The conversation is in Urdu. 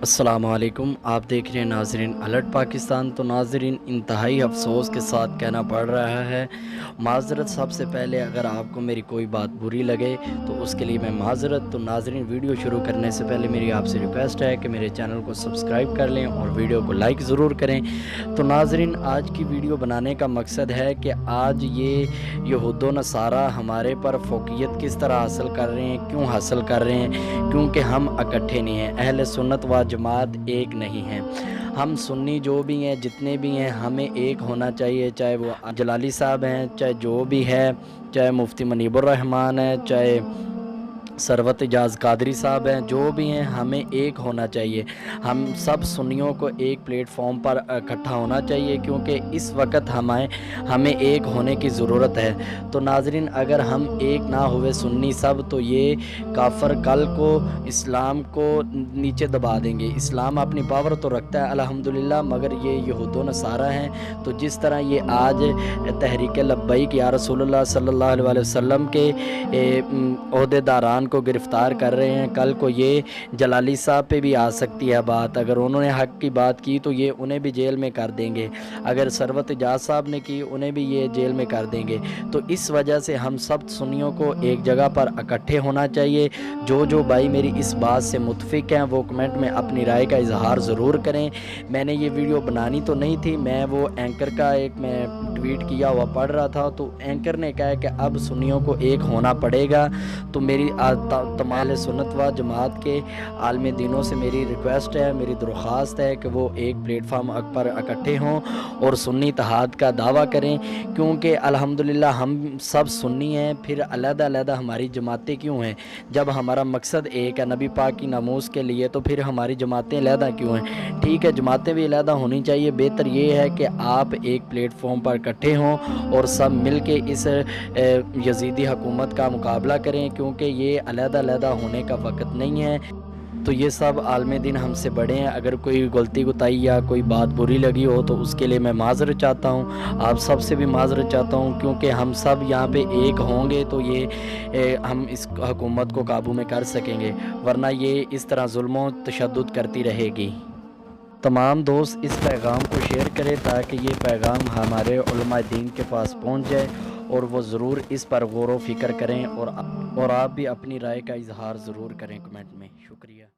السلام علیکم، آپ دیکھ رہے ہیں ناظرین الرٹ پاکستان۔ تو ناظرین انتہائی افسوس کے ساتھ کہنا پڑ رہا ہے، معذرت سب سے پہلے اگر آپ کو میری کوئی بات بری لگے تو اس کے لیے میں معذرت۔ تو ناظرین ویڈیو شروع کرنے سے پہلے میری آپ سے ریکویسٹ ہے کہ میرے چینل کو سبسکرائب کر لیں اور ویڈیو کو لائک ضرور کریں۔ تو ناظرین آج کی ویڈیو بنانے کا مقصد ہے کہ آج یہ یہود و نصارہ ہمارے پر فوقیت کس طرح حاصل کر رہے ہیں، کیوں حاصل کر رہے ہیں؟ کیونکہ ہم اکٹھے نہیں ہیں، اہل سنت و جماعت ایک نہیں ہیں۔ ہم سنی جو بھی ہیں، جتنے بھی ہیں، ہمیں ایک ہونا چاہیے، چاہے وہ جلالی صاحب ہیں، چاہے جو بھی ہے، چاہے مفتی منیب الرحمان ہیں، چاہے ثروت اجاز قادری صاحب ہیں، جو بھی ہیں، ہمیں ایک ہونا چاہیے۔ ہم سب سنیوں کو ایک پلیٹ فارم پر اکٹھا ہونا چاہیے، کیونکہ اس وقت ہمیں ایک ہونے کی ضرورت ہے۔ تو ناظرین اگر ہم ایک نہ ہوئے سنی سب، تو یہ کافر کل کو اسلام کو نیچے دبا دیں گے۔ اسلام اپنی پاور تو رکھتا ہے الحمدللہ، مگر یہ یہود و نصارہ ہیں۔ تو جس طرح یہ آج تحریک لبیک یا رسول اللہ صلی اللہ علیہ وسلم کے عہدے داران کو گرفتار کر رہے ہیں، کل کو یہ جلالی صاحب پہ بھی آ سکتی ہے بات۔ اگر انہوں نے حق کی بات کی تو یہ انہیں بھی جیل میں کر دیں گے، اگر ثروت اجاز صاحب نے کی انہیں بھی یہ جیل میں کر دیں گے۔ تو اس وجہ سے ہم سب سنیوں کو ایک جگہ پر اکٹھے ہونا چاہیے۔ جو بھائی میری اس بات سے متفق ہیں وہ کمنٹ میں اپنی رائے کا اظہار ضرور کریں۔ میں نے یہ ویڈیو بنانی تو نہیں تھی، میں وہ اینکر کا ایک میں ٹویٹ کیا ہوا پڑھ رہا تھا، تو اینکر نے کہا کہ اب سنیوں کو ایک ہونا پڑے گا۔ تو میری تمام سنت و جماعت کے عالم دینوں سے میری ریکویسٹ ہے، میری درخواست ہے کہ وہ ایک پلیٹ فارم پر اکٹھے ہوں اور سنی اتحاد کا دعویٰ کریں، کیونکہ الحمدللہ ہم سب سنی ہیں، پھر علیحدہ علیحدہ ہماری جماعتیں کیوں ہیں؟ جب ہمارا مقصد ایک ہے نبی پاک کی ناموس کے لیے، تو پھر ہماری جماعتیں علیحدہ کیوں ہیں؟ ٹھیک ہے، جماعتیں بھی علیحدہ ہونی چاہیے، بہتر یہ ہے کہ آپ ایک پلیٹ فارم پر اکٹھے ہوں اور سب مل کے اس یزیدی حکومت کا مقابلہ کریں، کیونکہ یہ علیحدہ علیحدہ ہونے کا وقت نہیں ہے۔ تو یہ سب عالم دین ہم سے بڑے ہیں، اگر کوئی غلطی کوتاہی یا کوئی بات بری لگی ہو تو اس کے لیے میں معذرت چاہتا ہوں، آپ سب سے بھی معذرت چاہتا ہوں، کیونکہ ہم سب یہاں پہ ایک ہوں گے تو یہ ہم اس حکومت کو قابو میں کر سکیں گے، ورنہ یہ اس طرح ظلم و تشدد کرتی رہے گی۔ تمام دوست اس پیغام کو شیئر کریں تاکہ یہ پیغام ہمارے علماء دین کے پاس پہنچ جائے اور وہ ضرور اس پر غور و فکر کریں، اور آپ بھی اپنی رائے کا اظہار ضرور کریں کمنٹ میں۔ شکریہ۔